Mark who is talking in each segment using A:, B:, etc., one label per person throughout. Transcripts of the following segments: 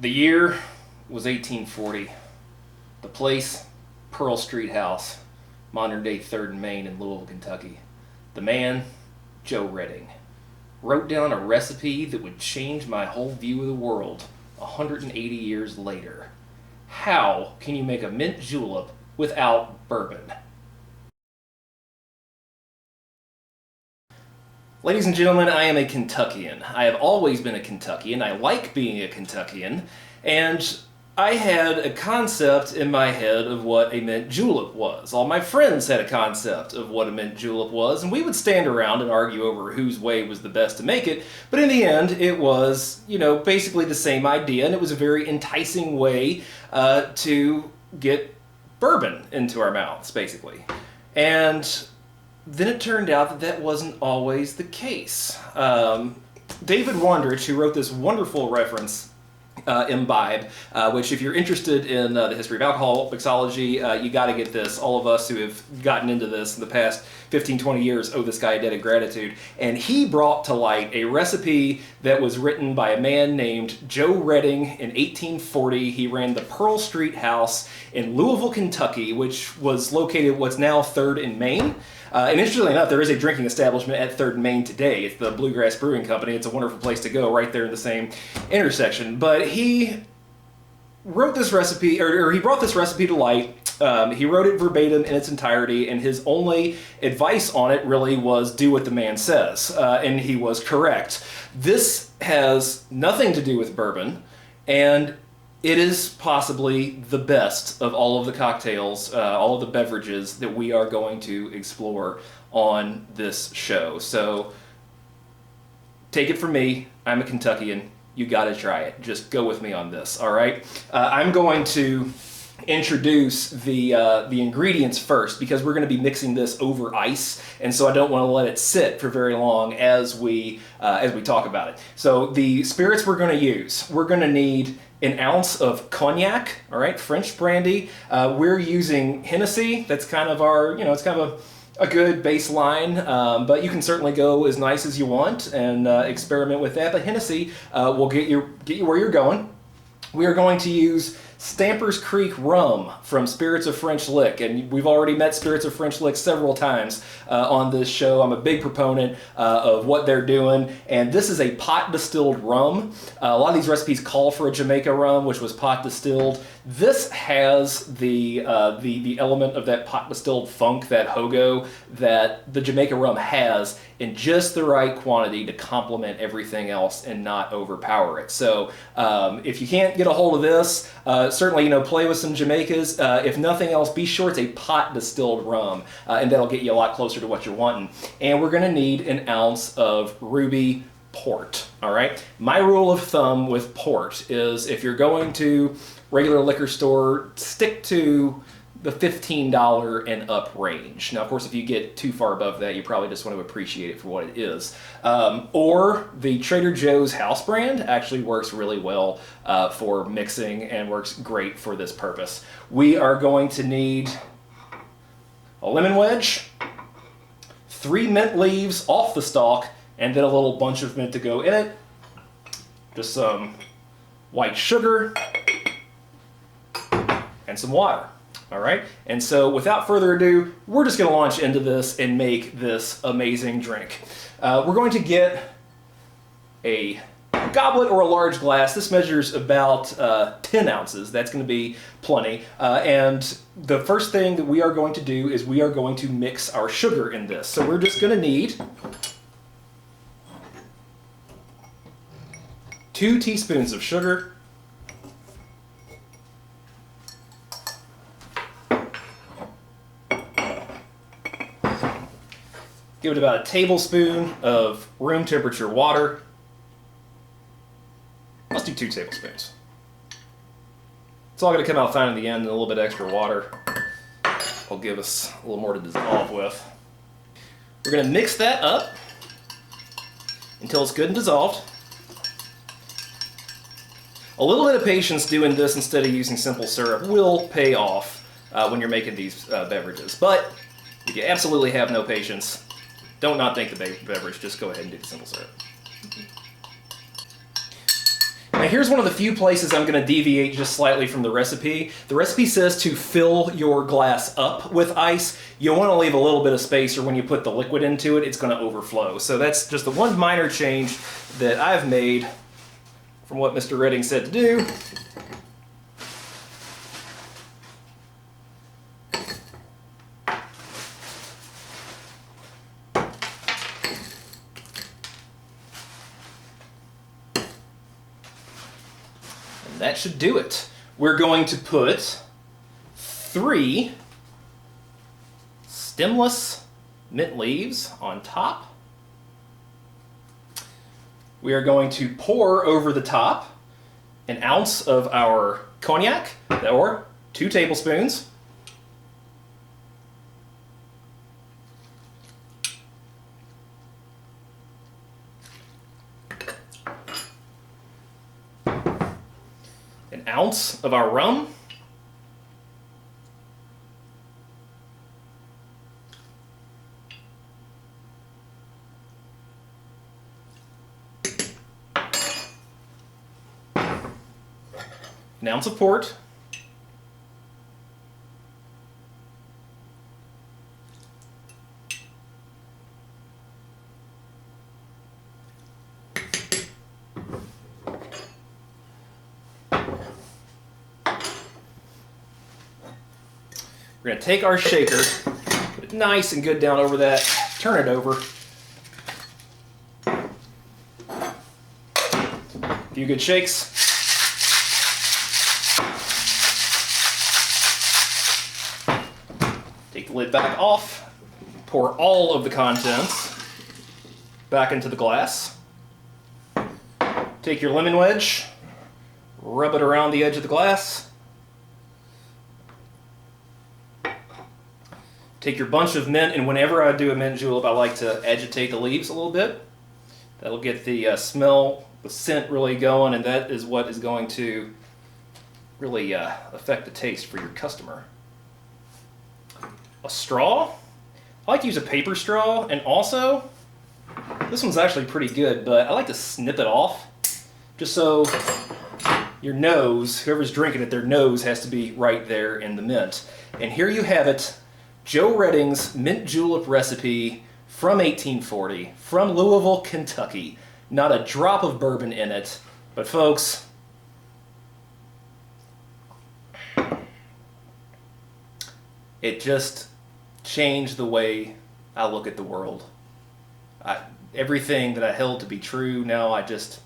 A: The year was 1840. The place, Pearl Street House, modern day 3rd and Main in Louisville, Kentucky. The man, Joe Redding, wrote down a recipe that would change my whole view of the world 180 years later. How can you make a mint julep without bourbon? Ladies and gentlemen, I am a Kentuckian. I have always been a Kentuckian. I like being a Kentuckian. And I had a concept in my head of what a mint julep was. All my friends had a concept of what a mint julep was, and we would stand around and argue over whose way was the best to make it. But in the end, it was, basically the same idea, and it was a very enticing way to get bourbon into our mouths, basically. And then it turned out that that wasn't always the case. David Wondrich, who wrote this wonderful reference, Imbibe, which if you're interested in the history of alcohol mixology, you got to get this. All of us who have gotten into this in the past 15, 20 years owe this guy a debt of gratitude. And he brought to light a recipe that was written by a man named Joe Redding in 1840. He ran the Pearl Street House in Louisville, Kentucky, which was located what's now 3rd and Main. And interestingly enough, there is a drinking establishment at 3rd and Main today. It's the Bluegrass Brewing Company. It's a wonderful place to go right there in the same intersection. But he wrote this recipe, or he brought this recipe to light. He wrote it verbatim in its entirety, and his only advice on it really was do what the man says. And he was correct. This has nothing to do with bourbon, and it is possibly the best of all of the cocktails, all of the beverages that we are going to explore on this show. So take it from me, I'm a Kentuckian. You gotta try it. Just go with me on this, all right? I'm going to introduce the ingredients first because we're going to be mixing this over ice, and so I don't want to let it sit for very long as we talk about it. So the spirits we're going to use, we're going to need an ounce of cognac, all right, French brandy. We're using Hennessy. That's kind of our, it's kind of a good baseline, but you can certainly go as nice as you want and experiment with that. But Hennessy will get you where you're going. We are going to use Stamper's Creek rum from Spirits of French Lick, and we've already met Spirits of French Lick several times on this show. I'm a big proponent of what they're doing, and this is a pot distilled rum. A lot of these recipes call for a Jamaica rum, which was pot distilled. This has the element of that pot distilled funk, that hogo that the Jamaica rum has, in just the right quantity to complement everything else and not overpower it. So if you can't get a hold of this, certainly, play with some Jamaicas. If nothing else, be sure it's a pot distilled rum, and that'll get you a lot closer to what you're wanting. And we're going to need an ounce of ruby port, all right? My rule of thumb with port is if you're going to regular liquor store, stick to the $15 and up range. Now, of course, if you get too far above that, you probably just want to appreciate it for what it is. Or the Trader Joe's house brand actually works really well for mixing and works great for this purpose. We are going to need a lemon wedge, 3 mint leaves off the stalk, and then a little bunch of mint to go in it. Just some white sugar and some water. All right, and so without further ado, we're just going to launch into this and make this amazing drink. We're going to get a goblet or a large glass. This measures about 10 ounces. That's going to be plenty. And the first thing that we are going to do is we are going to mix our sugar in this. So we're just going to need 2 teaspoons of sugar, give it about a tablespoon of room temperature water. Let's do 2 tablespoons. It's all going to come out fine in the end, and a little bit extra water will give us a little more to dissolve with. We're going to mix that up until it's good and dissolved. A little bit of patience doing this instead of using simple syrup will pay off when you're making these beverages. But if you absolutely have no patience, don't not think the beverage, just go ahead and do the simple syrup. Now here's one of the few places I'm going to deviate just slightly from the recipe. The recipe says to fill your glass up with ice. You'll want to leave a little bit of space, or when you put the liquid into it, it's going to overflow. So that's just the one minor change that I've made from what Mr. Redding said to do. That should do it. We're going to put 3 stemless mint leaves on top. We are going to pour over the top 1 ounce of our cognac, or 2 tablespoons. An ounce of our rum. An ounce of port. We're going to take our shaker, put it nice and good down over that, turn it over. A few good shakes. Take the lid back off, pour all of the contents back into the glass. Take your lemon wedge, rub it around the edge of the glass. Take your bunch of mint, and whenever I do a mint julep, I like to agitate the leaves a little bit. That'll get the smell, the scent really going, and that is what is going to really affect the taste for your customer. A straw. I like to use a paper straw, and also, this one's actually pretty good, but I like to snip it off, just so your nose, whoever's drinking it, their nose has to be right there in the mint. And here you have it. Joe Redding's mint julep recipe from 1840, from Louisville, Kentucky. Not a drop of bourbon in it, but folks, it just changed the way I look at the world. Everything that I held to be true, now I just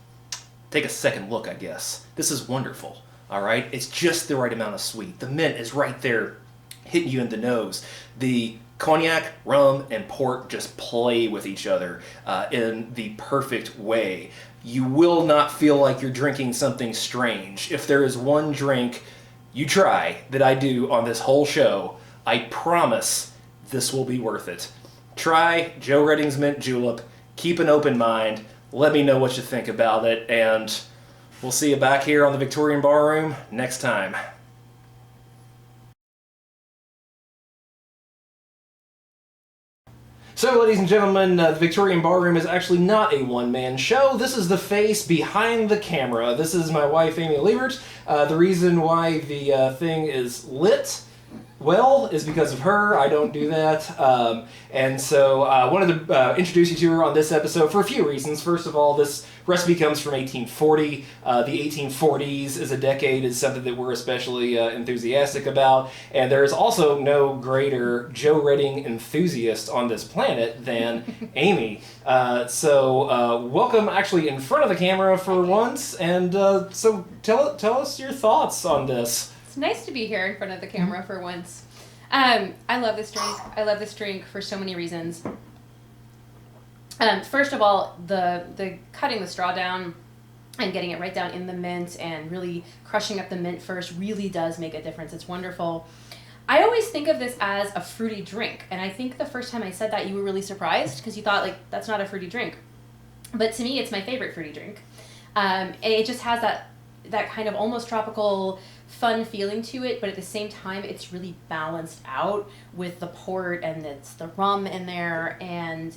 A: take a second look, I guess. This is wonderful, all right? It's just the right amount of sweet. The mint is right there hitting you in the nose. The cognac, rum, and port just play with each other in the perfect way. You will not feel like you're drinking something strange. If there is one drink you try that I do on this whole show, I promise this will be worth it. Try Joe Redding's mint julep. Keep an open mind. Let me know what you think about it, and we'll see you back here on the Victorian Barroom next time. So, ladies and gentlemen, the Victorian Barroom is actually not a one-man show. This is the face behind the camera. This is my wife, Amy Liebert. The reason why the thing is lit, well, is because of her. I don't do that. And so I wanted to introduce you to her on this episode for a few reasons. First of all, this recipe comes from 1840. The 1840s as a decade is something that we're especially enthusiastic about. And there is also no greater Joe Redding enthusiast on this planet than Amy. So welcome actually in front of the camera for once. And so tell us your thoughts on this.
B: It's nice to be here in front of the camera for once. I love this drink. I love this drink for so many reasons. First of all, the cutting the straw down and getting it right down in the mint and really crushing up the mint first really does make a difference. It's wonderful. I always think of this as a fruity drink, and I think the first time I said that you were really surprised because you thought, like, that's not a fruity drink. But to me, it's my favorite fruity drink. And it just has that kind of almost tropical fun feeling to it, but at the same time it's really balanced out with the port and it's the rum in there, and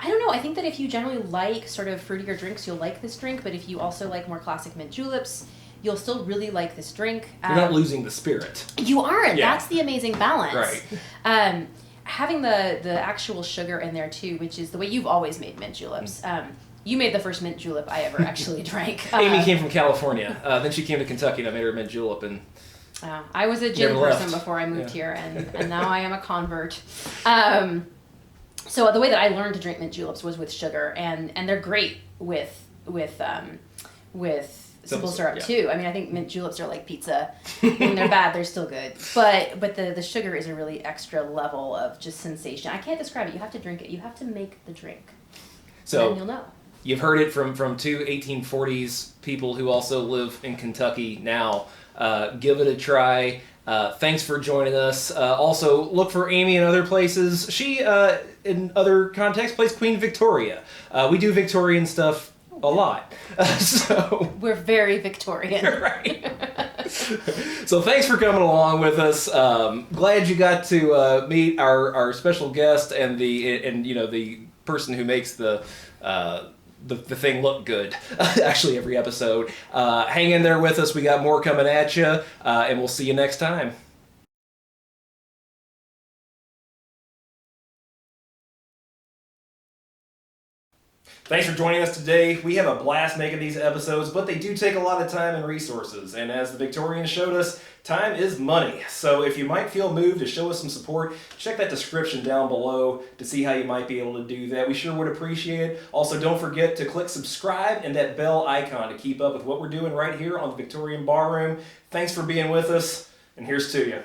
B: I don't know. I think that if you generally like sort of fruitier drinks, you'll like this drink. But if you also like more classic mint juleps, you'll still really like this drink.
A: You're not losing the spirit.
B: You aren't.
A: Yeah.
B: That's the amazing balance.
A: Right.
B: Having the actual sugar in there too, which is the way you've always made mint juleps. You made the first mint julep I ever actually drank.
A: Amy came from California. Then she came to Kentucky, and I made her a mint julep. And
B: I was a gin person before I moved here, and now I am a convert. So the way that I learned to drink mint juleps was with sugar, and they're great with simple syrup too. I mean, I think mint juleps are like pizza. When they're bad, they're still good. But the sugar is a really extra level of just sensation. I can't describe it. You have to drink it. You have to make the drink.
A: So
B: then you'll know.
A: You've heard it from two 1840s people who also live in Kentucky now. Give it a try. Thanks for joining us. Also, look for Amy in other places. She, in other contexts, plays Queen Victoria. We do Victorian stuff a lot. So
B: we're very Victorian.
A: Right. So thanks for coming along with us. Glad you got to meet our special guest and the person who makes the thing look good. Actually, every episode. Hang in there with us. We got more coming at you, and we'll see you next time. Thanks for joining us today. We have a blast making these episodes, but they do take a lot of time and resources. And as the Victorians showed us, time is money. So if you might feel moved to show us some support, check that description down below to see how you might be able to do that. We sure would appreciate it. Also, don't forget to click subscribe and that bell icon to keep up with what we're doing right here on the Victorian Barroom. Thanks for being with us, and here's to you.